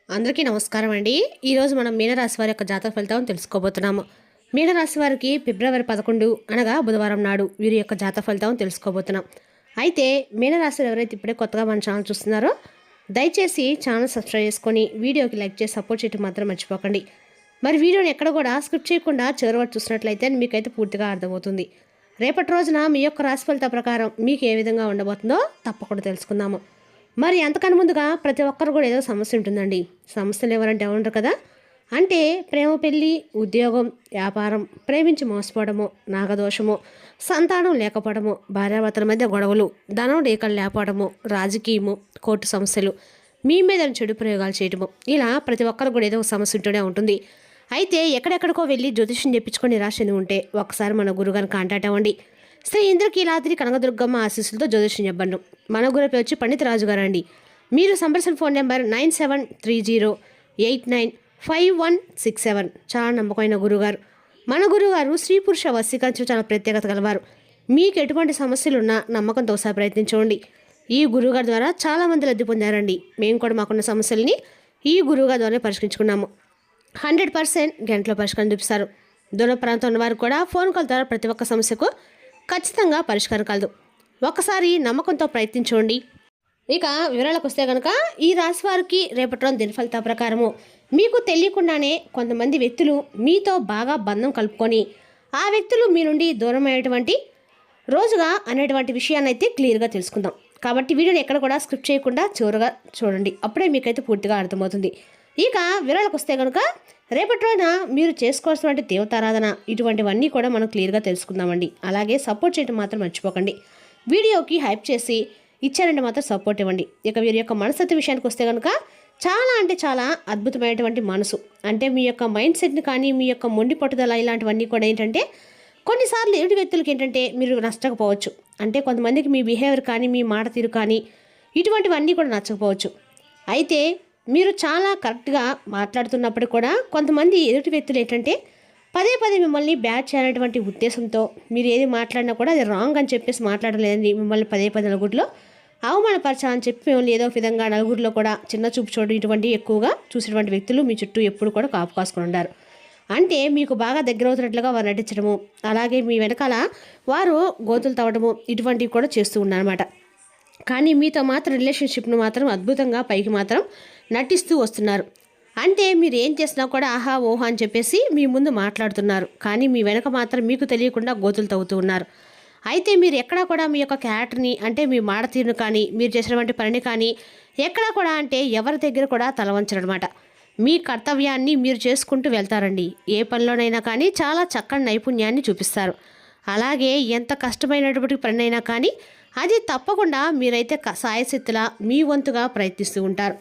అందరికీ నమస్కారం అండి. ఈరోజు మనం మీనరాశి వారి యొక్క జాతక ఫలితం తెలుసుకోబోతున్నాము. మీనరాశి వారికి ఫిబ్రవరి 11 అనగా బుధవారం నాడు వీరి యొక్క జాతక ఫలితం తెలుసుకోబోతున్నాం. అయితే మీనరాశి ఎవరైతే ఇప్పుడే కొత్తగా మన ఛానల్ చూస్తున్నారో దయచేసి ఛానల్ సబ్స్క్రైబ్ చేసుకొని వీడియోకి లైక్ చేసి సపోర్ట్ చేయడం మాత్రం మర్చిపోకండి. మరి వీడియోని ఎక్కడ కూడా స్కిప్ చేయకుండా చివరి వరకు చూసినట్లయితే మీకైతే పూర్తిగా అర్థమవుతుంది. రేపటి రోజున మీ యొక్క రాశి ఫలిత ప్రకారం మీకు ఏ విధంగా ఉండబోతుందో తప్పకుండా తెలుసుకుందాము. మరి అంతకన్నా ముందుగా ప్రతి ఒక్కరు కూడా ఏదో సమస్య ఉంటుందండి. సమస్యలు ఎవరంటే ఉండరు కదా. అంటే ప్రేమ, పెళ్ళి, ఉద్యోగం, వ్యాపారం, ప్రేమించి మోసపోవడము, నాగదోషము, సంతానం లేకపోవడము, భార్యాభర్తల మధ్య గొడవలు, ధనం రేఖలు లేకపోవడము, రాజకీయము, కోర్టు సమస్యలు, మీ మీద చెడు ప్రయోగాలు చేయడము, ఇలా ప్రతి ఒక్కరు కూడా ఏదో ఒక సమస్య ఉంటూనే ఉంటుంది. అయితే ఎక్కడెక్కడికో వెళ్ళి జ్యోతిష్యం చెప్పించుకొని నిరాశ ఉంటే ఒకసారి మన గురుగారిని కాంటాక్ట్ అవ్వండి. శ్రీ ఇంద్రకీలాద్రి కనకదుర్గమ్మ ఆశీస్సులతో జ్యోతిష్యం చెప్పండి. మన గురుపై వచ్చి పండిత రాజు గారు అండి. మీరు సంప్రదించిన ఫోన్ నెంబర్ 9730895167. చాలా నమ్మకమైన గురుగారు. మన గురుగారు స్త్రీ పురుష వశీకరించడం చాలా ప్రత్యేకత గలవారు. మీకు ఎటువంటి సమస్యలున్నా నమ్మకంతో ఒకసారి ప్రయత్నించండి. ఈ గురుగారి ద్వారా చాలామంది లబ్ధి పొందారండి. మేము కూడా మాకున్న సమస్యల్ని ఈ గురువుగారి ద్వారా పరిష్కరించుకున్నాము. 100% గంటలో పరిష్కారం చూపిస్తారు. దూర ప్రాంతం ఉన్నవారు కూడా ఫోన్ కాల్ ద్వారా ప్రతి ఒక్క సమస్యకు ఖచ్చితంగా పరిష్కారం కలదు. ఒకసారి నమ్మకంతో ప్రయత్నించండి. ఇక వివరాలకు వస్తే కనుక ఈ రాశి వారికి రేపటి రోజు దిన ఫలితాల ప్రకారము మీకు తెలియకుండానే కొంతమంది వ్యక్తులు మీతో బాగా బంధం కలుపుకొని ఆ వ్యక్తులు మీ నుండి దూరం అయ్యేటువంటి రోజుగా అనేటువంటి విషయాన్ని అయితే క్లియర్గా తెలుసుకుందాం. కాబట్టి వీడియోని ఎక్కడ కూడా స్క్రిప్ట్ చేయకుండా చివరిగా చూడండి. అప్పుడే మీకైతే పూర్తిగా అర్థమవుతుంది. ఇక వివరాలకు వస్తే కనుక రేపటి రోజున మీరు చేసుకోవాల్సినటువంటి దేవతారాధన ఇటువంటివన్నీ కూడా మనం క్లియర్గా తెలుసుకుందామండి. అలాగే సపోర్ట్ చేయడం మాత్రం మర్చిపోకండి. వీడియోకి హైప్ చేసి ఇచ్చారంటే మాత్రం సపోర్ట్ ఇవ్వండి. ఇక వీరి యొక్క మనస్తత్వ విషయానికి వస్తే కనుక చాలా అంటే చాలా అద్భుతమైనటువంటి మనసు. అంటే మీ యొక్క మైండ్ సెట్ని కానీ మీ యొక్క మొండి పట్టుదల ఇలాంటివన్నీ కూడా ఏంటంటే కొన్నిసార్లు ఎదుటి వ్యక్తులకి ఏంటంటే మీరు నచ్చకపోవచ్చు. అంటే కొంతమందికి మీ బిహేవియర్ కానీ మీ మాట తీరు కానీ ఇటువంటివన్నీ కూడా నచ్చకపోవచ్చు. అయితే మీరు చాలా కరెక్ట్గా మాట్లాడుతున్నప్పుడు కూడా కొంతమంది ఎదుటి వ్యక్తులు ఏంటంటే పదే పదే మిమ్మల్ని బ్యాడ్ చేయాలనేటువంటి ఉద్దేశంతో మీరు ఏది మాట్లాడినా కూడా అది రాంగ్ అని చెప్పేసి మాట్లాడలేదని మిమ్మల్ని పదే పదే నలుగురిలో అవమానపరచాలని చెప్పి మిమ్మల్ని ఏదో విధంగా నలుగురిలో కూడా చిన్న చూపు చూడడం ఇటువంటి ఎక్కువగా చూసేటువంటి వ్యక్తులు మీ చుట్టూ ఎప్పుడు కూడా కాపు కాసుకొని ఉన్నారు. అంటే మీకు బాగా దగ్గర అవుతున్నట్లుగా వారు నటించడము, అలాగే మీ వెనకాల వారు గోతులు తవ్వడము ఇటువంటివి కూడా చేస్తూ ఉన్నారన్నమాట. కానీ మీతో మాత్రం రిలేషన్షిప్ను మాత్రం అద్భుతంగా పైకి మాత్రం నటిస్తూ వస్తున్నారు. అంటే మీరు ఏం చేసినా కూడా ఆహా ఓహా అని చెప్పేసి మీ ముందు మాట్లాడుతున్నారు. కానీ మీ వెనక మాత్రం మీకు తెలియకుండా గోతులు తవ్వుతూ ఉన్నారు. అయితే మీరు ఎక్కడా కూడా మీ యొక్క క్యారెక్టర్ని అంటే మీ మాట తీరును కానీ మీరు చేసినటువంటి పనిని కానీ ఎక్కడా కూడా అంటే ఎవరి దగ్గర కూడా తలవంచరనమాట. మీ కర్తవ్యాన్ని మీరు చేసుకుంటూ వెళ్తారండి. ఏ పనిలోనైనా కానీ చాలా చక్కని నైపుణ్యాన్ని చూపిస్తారు. అలాగే ఎంత కష్టమైనటువంటి పని అయినా కానీ అది తప్పకుండా మీరైతే సాయశక్తులా మీ వంతుగా ప్రయత్నిస్తూ ఉంటారు.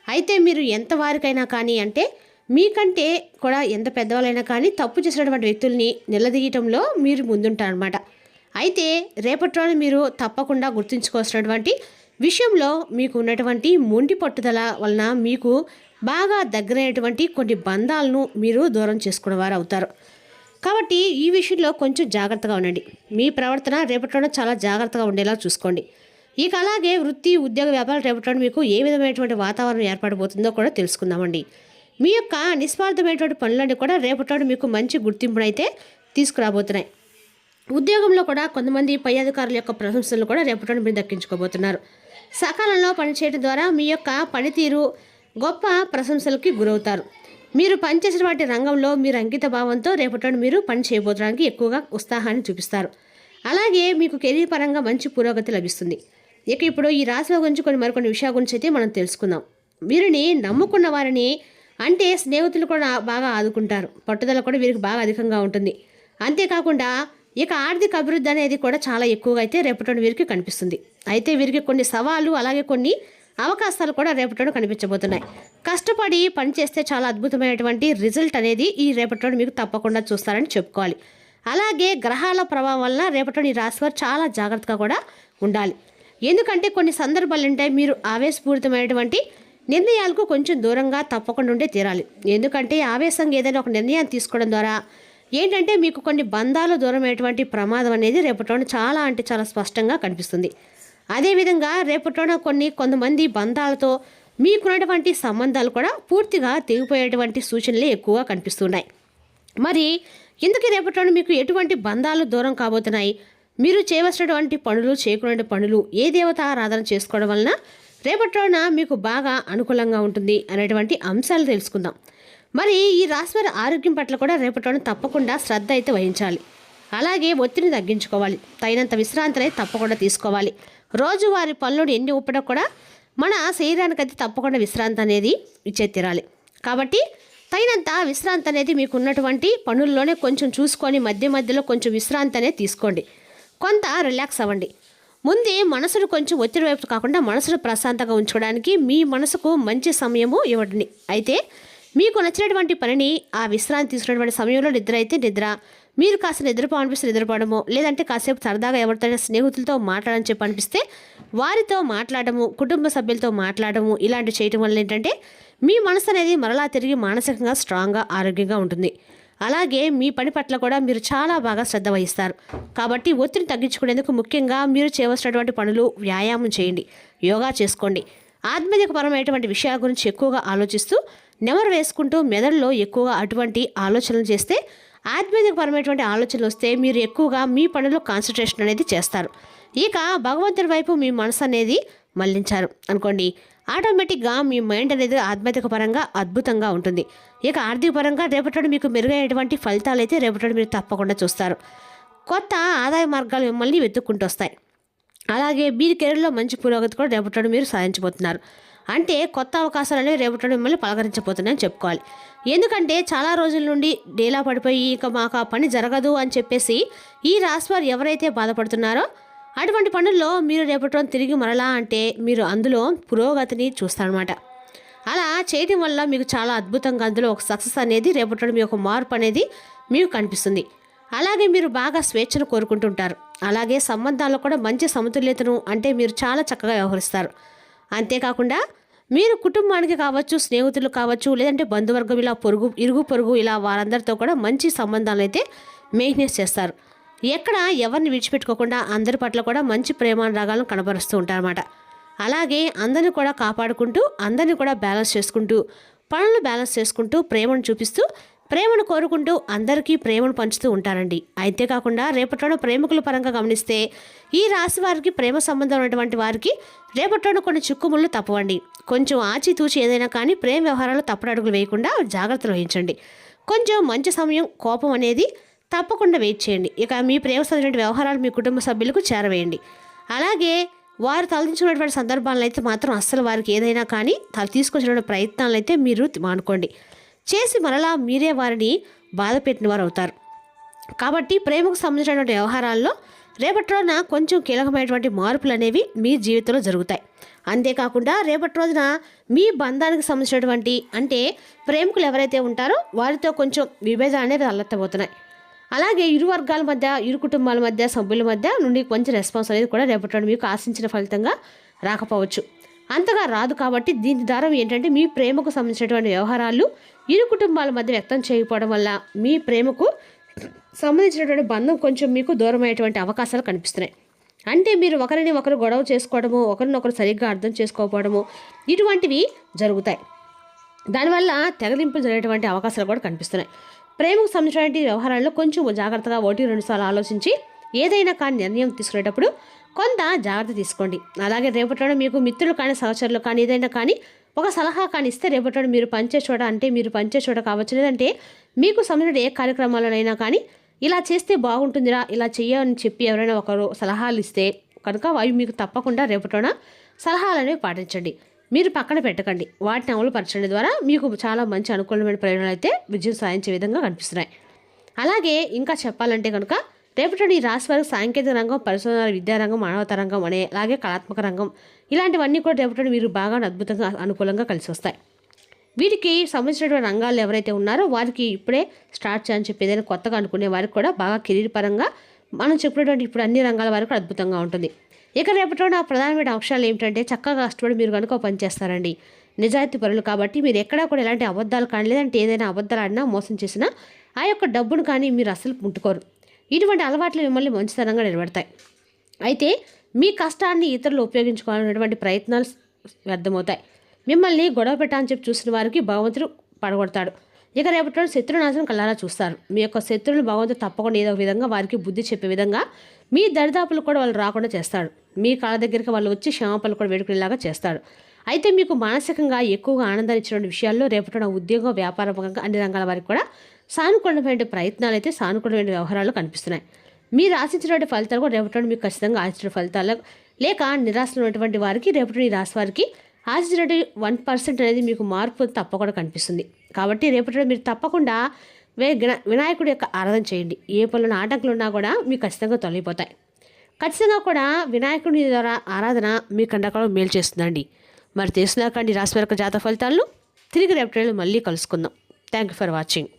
అయితే మీరు ఎంత వారికైనా కానీ అంటే మీకంటే కూడా ఎంత పెద్దవాళ్ళైనా కానీ తప్పు చేసినటువంటి వ్యక్తుల్ని నిలదీయటంలో మీరు ముందుంటారనమాట. అయితే రేపటి రోజు మీరు తప్పకుండా గుర్తుంచుకోవాల్సినటువంటి విషయంలో మీకు ఉన్నటువంటి మొండి పట్టుదల వలన మీకు బాగా దగ్గరైనటువంటి కొన్ని బంధాలను మీరు దూరం చేసుకునేవారు అవుతారు. కాబట్టి ఈ విషయంలో కొంచెం జాగ్రత్తగా ఉండండి. మీ ప్రవర్తన రేపటిలో చాలా జాగ్రత్తగా ఉండేలా చూసుకోండి. ఇక అలాగే వృత్తి, ఉద్యోగ, వ్యాపారం రేపటిలో మీకు ఏ విధమైనటువంటి వాతావరణం ఏర్పడబోతుందో కూడా తెలుసుకుందామండి. మీ యొక్క నిస్వార్థమైనటువంటి పనులన్నీ కూడా రేపటిలో మీకు మంచి గుర్తింపునైతే తీసుకురాబోతున్నాయి. ఉద్యోగంలో కూడా కొంతమంది పై అధికారుల యొక్క ప్రశంసలు కూడా రేపటిలో మీరు దక్కించుకోబోతున్నారు. సకాలంలో పనిచేయడం ద్వారా మీ యొక్క పనితీరు గొప్ప ప్రశంసలకి గురవుతారు. మీరు పనిచేసిన వాటి రంగంలో మీరు అంకిత భావంతో రేపటి మీరు పని చేయబోతడానికి ఎక్కువగా ఉత్సాహాన్ని చూపిస్తారు. అలాగే మీకు కెరీర్ పరంగా మంచి పురోగతి లభిస్తుంది. ఇక ఇప్పుడు ఈ రాశిలో గురించి మరికొన్ని విషయాల గురించి అయితే మనం తెలుసుకుందాం. వీరిని నమ్ముకున్న వారిని అంటే స్నేహితులు కూడా బాగా ఆదుకుంటారు. పట్టుదల కూడా వీరికి బాగా అధికంగా ఉంటుంది. అంతేకాకుండా ఇక ఆర్థిక అభివృద్ధి అనేది కూడా చాలా ఎక్కువగా అయితే రేపటి వీరికి కనిపిస్తుంది. అయితే వీరికి కొన్ని సవాళ్ళు అలాగే కొన్ని అవకాశాలు కూడా రేపటిలో కనిపించబోతున్నాయి. కష్టపడి పనిచేస్తే చాలా అద్భుతమైనటువంటి రిజల్ట్ అనేది ఈ రేపటిలో మీకు తప్పకుండా చూస్తారని చెప్పుకోవాలి. అలాగే గ్రహాల ప్రభావం వల్ల రేపటిలో ఈ రాశి వారు చాలా జాగ్రత్తగా కూడా ఉండాలి. ఎందుకంటే కొన్ని సందర్భాలు ఉంటాయి మీరు ఆవేశపూరితమైనటువంటి నిర్ణయాలకు కొంచెం దూరంగా తప్పకుండా ఉండే తీరాలి. ఎందుకంటే ఆవేశంగా ఏదైనా ఒక నిర్ణయాన్ని తీసుకోవడం ద్వారా ఏంటంటే మీకు కొన్ని బంధాలు దూరమైనటువంటి ప్రమాదం అనేది రేపటిలో చాలా అంటే చాలా స్పష్టంగా కనిపిస్తుంది. అదేవిధంగా రేపటిలో కొంతమంది బంధాలతో మీకున్నటువంటి సంబంధాలు కూడా పూర్తిగా తెగిపోయేటువంటి సూచనలే ఎక్కువగా కనిపిస్తున్నాయి. మరి ఇందుకు రేపటి మీకు ఎటువంటి బంధాలు దూరం కాబోతున్నాయి? మీరు చేయవలసినటువంటి పనులు, చేయకునే పనులు, ఏ దేవత ఆరాధన చేసుకోవడం వలన రేపటి రోజున మీకు బాగా అనుకూలంగా ఉంటుంది అనేటువంటి అంశాలు తెలుసుకుందాం. మరి ఈ రాశివారి ఆరోగ్యం పట్ల కూడా రేపటి రోజున తప్పకుండా శ్రద్ధ అయితే వహించాలి. అలాగే ఒత్తిడిని తగ్గించుకోవాలి. తగినంత విశ్రాంతిని తప్పకుండా తీసుకోవాలి. రోజువారి పనులు ఎన్ని ఊపడా కూడా మన శరీరానికి అయితే తప్పకుండా విశ్రాంతి అనేది ఇచ్చే తీరాలి. కాబట్టి తగినంత విశ్రాంతి అనేది మీకు ఉన్నటువంటి పనుల్లోనే కొంచెం చూసుకొని మధ్య మధ్యలో కొంచెం విశ్రాంతి అనేది తీసుకోండి. కొంత రిలాక్స్ అవ్వండి. ముందే మనసును కొంచెం ఒత్తిడి వైపు కాకుండా మనసును ప్రశాంతంగా ఉంచుకోవడానికి మీ మనసుకు మంచి సమయము ఇవ్వండి. అయితే మీకు నచ్చినటువంటి పనిని ఆ విశ్రాంతి తీసుకున్నటువంటి సమయంలో నిద్ర అయితే నిద్ర, మీరు కాస్త నిద్రపోనిపిస్తే నిద్రపోవడము, లేదంటే కాసేపు సరదాగా ఎవరితో స్నేహితులతో మాట్లాడని చెప్పి అనిపిస్తే వారితో మాట్లాడము, కుటుంబ సభ్యులతో మాట్లాడము, ఇలాంటివి చేయటం వల్ల ఏంటంటే మీ మనసు అనేది మరలా తిరిగి మానసికంగా స్ట్రాంగ్గా ఆరోగ్యంగా ఉంటుంది. అలాగే మీ పని పట్ల కూడా మీరు చాలా బాగా శ్రద్ధ వహిస్తారు. కాబట్టి ఒత్తిడిని తగ్గించుకునేందుకు ముఖ్యంగా మీరు చేయవలసినటువంటి పనులు, వ్యాయామం చేయండి, యోగా చేసుకోండి. ఆధ్యాత్మికపరమైనటువంటి విషయాల గురించి ఎక్కువగా ఆలోచిస్తూ నెమరు వేసుకుంటూ మెదడులో ఎక్కువగా అటువంటి ఆలోచనలు చేస్తే ఆధ్యాత్మికపరమైనటువంటి ఆలోచనలు వస్తే మీరు ఎక్కువగా మీ పనిలో కాన్సన్ట్రేషన్ అనేది చేస్తారు. ఇక భగవంతుడి వైపు మీ మనసు అనేది మళ్లించారు అనుకోండి, ఆటోమేటిక్గా మీ మైండ్ అనేది ఆధ్యాత్మిక పరంగా అద్భుతంగా ఉంటుంది. ఇక ఆర్థిక పరంగా రేపటి మీకు మెరుగైనటువంటి ఫలితాలు అయితే రేపటి మీరు తప్పకుండా చూస్తారు. కొత్త ఆదాయ మార్గాలు మిమ్మల్ని వెతుక్కుంటూ వస్తాయి. అలాగే మీ కెరీర్లో మంచి పురోగతి కూడా రేపటి మీరు సాధించబోతున్నారు. అంటే కొత్త అవకాశాలు అనేవి రేపటి మిమ్మల్ని పలకరించబోతున్నాయని చెప్పుకోవాలి. ఎందుకంటే చాలా రోజుల నుండి డేలా పడిపోయి ఇక మాకు ఆ పని జరగదు అని చెప్పేసి ఈ రాశి వారు ఎవరైతే బాధపడుతున్నారో అటువంటి పనుల్లో మీరు రేపటి రోజు తిరిగి మరలా అంటే మీరు అందులో పురోగతిని చూస్తారనమాట. అలా చేయడం వల్ల మీకు చాలా అద్భుతంగా అందులో ఒక సక్సెస్ అనేది రేపటి మీ ఒక మార్పు అనేది మీకు కనిపిస్తుంది. అలాగే మీరు బాగా స్వేచ్ఛను కోరుకుంటుంటారు. అలాగే సంబంధాల్లో కూడా మంచి సమతుల్యతను అంటే మీరు చాలా చక్కగా వ్యవహరిస్తారు. అంతేకాకుండా మీరు కుటుంబానికి కావచ్చు, స్నేహితులు కావచ్చు, లేదంటే బంధువర్గం ఇలా ఇరుగు పొరుగు ఇలా వారందరితో కూడా మంచి సంబంధాలు అయితే మెయింటెనెన్స్ చేస్తారు. ఎక్కడ ఎవరిని విడిచిపెట్టుకోకుండా అందరి పట్ల కూడా మంచి ప్రేమానురాగాలను కనబరుస్తూ ఉంటారన్నమాట. అలాగే అందరిని కూడా కాపాడుకుంటూ, అందరినీ కూడా బ్యాలెన్స్ చేసుకుంటూ, పనులు బ్యాలెన్స్ చేసుకుంటూ, ప్రేమను చూపిస్తూ, ప్రేమను కోరుకుంటూ అందరికీ ప్రేమను పంచుతూ ఉంటారండి. అంతేకాకుండా రేపటిలో ప్రేమికుల పరంగా గమనిస్తే ఈ రాశి వారికి ప్రేమ సంబంధం ఉన్నటువంటి వారికి రేపటిలో కొన్ని చిక్కుముళ్ళు తప్పవండి. కొంచెం ఆచితూచి ఏదైనా కానీ ప్రేమ వ్యవహారాలు తప్పడడుగులు వేయకుండా జాగ్రత్తలు వహించండి. కొంచెం మంచి సమయం, కోపం అనేది తప్పకుండా వెయిట్ చేయండి. ఇక మీ ప్రేమ సంబంధించిన వ్యవహారాలు మీ కుటుంబ సభ్యులకు చేరవేయండి. అలాగే వారు తలదించుకున్నటువంటి సందర్భాలను అయితే మాత్రం అస్సలు వారికి ఏదైనా కానీ తీసుకొచ్చిన ప్రయత్నాలు అయితే మీరు మానుకోండి. చేసి మరలా మీరే వారిని బాధ పెట్టిన వారు అవుతారు. కాబట్టి ప్రేమకు సంబంధించినటువంటి వ్యవహారాల్లో రేపటి రోజున కొంచెం కీలకమైనటువంటి మార్పులు అనేవి మీ జీవితంలో జరుగుతాయి. అంతేకాకుండా రేపటి రోజున మీ బంధానికి సంబంధించినటువంటి అంటే ప్రేమికులు ఎవరైతే ఉంటారో వారితో కొంచెం విభేదాలు అనేవి అల్లెత్తబోతున్నాయి. అలాగే ఇరు వర్గాల మధ్య, ఇరు కుటుంబాల మధ్య, సభ్యుల మధ్య నుండి కొంచెం రెస్పాన్స్ అనేది కూడా రేపటి మీకు ఆశించిన ఫలితంగా రాకపోవచ్చు. అంతగా రాదు. కాబట్టి దీని ద్వారా ఏంటంటే మీ ప్రేమకు సంబంధించినటువంటి వ్యవహారాలు ఇరు కుటుంబాల మధ్య వ్యక్తం చేయకపోవడం వల్ల మీ ప్రేమకు సంబంధించినటువంటి బంధం కొంచెం మీకు దూరమయ్యేటువంటి అవకాశాలు కనిపిస్తున్నాయి. అంటే మీరు ఒకరిని ఒకరు గొడవ చేసుకోవడము, ఒకరినొకరు సరిగ్గా అర్థం చేసుకోకపోవడము ఇటువంటివి జరుగుతాయి. దానివల్ల తెగలింపులు జరిగేటువంటి అవకాశాలు కూడా కనిపిస్తున్నాయి. ప్రేమకు సంబంధించినటువంటి వ్యవహారాల్లో కొంచెం జాగ్రత్తగా 1-2 సార్లు ఆలోచించి ఏదైనా కానీ నిర్ణయం తీసుకునేటప్పుడు కొంత జాగ్రత్త తీసుకోండి. అలాగే రేపటిలో మీకు మిత్రులు కానీ, సహచరులు కానీ ఏదైనా కానీ ఒక సలహా కానీ ఇస్తే రేపటిలో మీరు పనిచే చోట అంటే మీరు పనిచే చోట కావచ్చు, లేదంటే మీకు సంబంధించిన ఏ కార్యక్రమాలనైనా కానీ ఇలా చేస్తే బాగుంటుందిరా, ఇలా చెయ్యని చెప్పి ఎవరైనా ఒకరు సలహాలు ఇస్తే కనుక అవి మీకు తప్పకుండా రేపటిన సలహాలు అనేవి పాటించండి. మీరు పక్కన పెట్టకండి, వాటిని అమలు పరచడం ద్వారా మీకు చాలా మంచి అనుకూలమైన ప్రయోజనాలు అయితే విజయం సాధించే విధంగా కనిపిస్తున్నాయి. అలాగే ఇంకా చెప్పాలంటే కనుక రేపటి ఈ రాశి వారికి సాంకేతిక రంగం, పరిశోధన, విద్యారంగం, మానవత రంగం అలాగే కళాత్మక రంగం ఇలాంటివన్నీ కూడా రేపటి మీరు బాగా అద్భుతంగా అనుకూలంగా కలిసి వస్తాయి. వీటికి సంబంధించినటువంటి రంగాలు ఎవరైతే ఉన్నారో వారికి ఇప్పుడే స్టార్ట్ చేయని చెప్పి ఏదైనా కొత్తగా అనుకునే వారికి కూడా బాగా కెరీర్ పరంగా మనం చెప్పినటువంటి ఇప్పుడు అన్ని రంగాల వారికి అద్భుతంగా ఉంటుంది. ఇక రేపటిలో నా ప్రధానమైన అంశాలు ఏమిటంటే చక్కగా కష్టపడి మీరు కనుక పనిచేస్తారండి. నిజాయితీ పరులు కాబట్టి మీరు ఎక్కడా కూడా ఎలాంటి అబద్ధాలు కానీ లేదంటే ఏదైనా అబద్ధాలు ఆడినా మోసం చేసినా ఆ యొక్క డబ్బును కానీ మీరు అసలు ముట్టుకోరు. ఇటువంటి అలవాట్లు మిమ్మల్ని మంచితనంగా నిలబెడతాయి. అయితే మీ కష్టాన్ని ఇతరులు ఉపయోగించుకోవాలనేటువంటి ప్రయత్నాలు వ్యర్థమవుతాయి. మిమ్మల్ని గొడవ పెట్టాలని చెప్పి చూసిన వారికి భగవంతుడు పడగొడతాడు. ఇక రేపటి రోజు శత్రునాశనం కల్లారా చూస్తారు. మీ యొక్క శత్రువులు భగవంతుడు తప్పకుండా ఏదో ఒక విధంగా వారికి బుద్ధి చెప్పే విధంగా మీ దరిదాపులు కూడా వాళ్ళు రాకుండా చేస్తాడు. మీ కాళ్ళ దగ్గరికి వాళ్ళు వచ్చి క్షమాపణలు కూడా వేడుకునేలాగా చేస్తాడు. అయితే మీకు మానసికంగా ఎక్కువగా ఆనందాన్ని ఇచ్చిన విషయాల్లో రేపటి ఉద్యోగం, వ్యాపారంగా అన్ని రంగాల వారికి కూడా సానుకూలమైన ప్రయత్నాలు అయితే సానుకూలమైన వ్యవహారాలు కనిపిస్తున్నాయి. మీరు ఆశించినటువంటి ఫలితాలు కూడా రేపటి మీకు ఖచ్చితంగా ఆశించిన ఫలితాలు లేక నిరాశలో ఉన్నటువంటి వారికి రేపటి ఈ రాశి వారికి ఆశించినటువంటి 1% అనేది మీకు మార్పు తప్పకుండా కనిపిస్తుంది. కాబట్టి రేపటి మీరు తప్పకుండా వినాయకుడి యొక్క ఆరాధన చేయండి. ఏ పనుల ఆటంకులు ఉన్నా కూడా మీకు ఖచ్చితంగా తొలగిపోతాయి. ఖచ్చితంగా కూడా వినాయకుడి ద్వారా ఆరాధన మీ కండకాలం మేలు చేస్తుందండి. మరి తెలుసుకున్నాకండి రాశి వారి యొక్క జాతక ఫలితాలను తిరిగి రేపటి మళ్ళీ కలుసుకుందాం. Thank you for watching.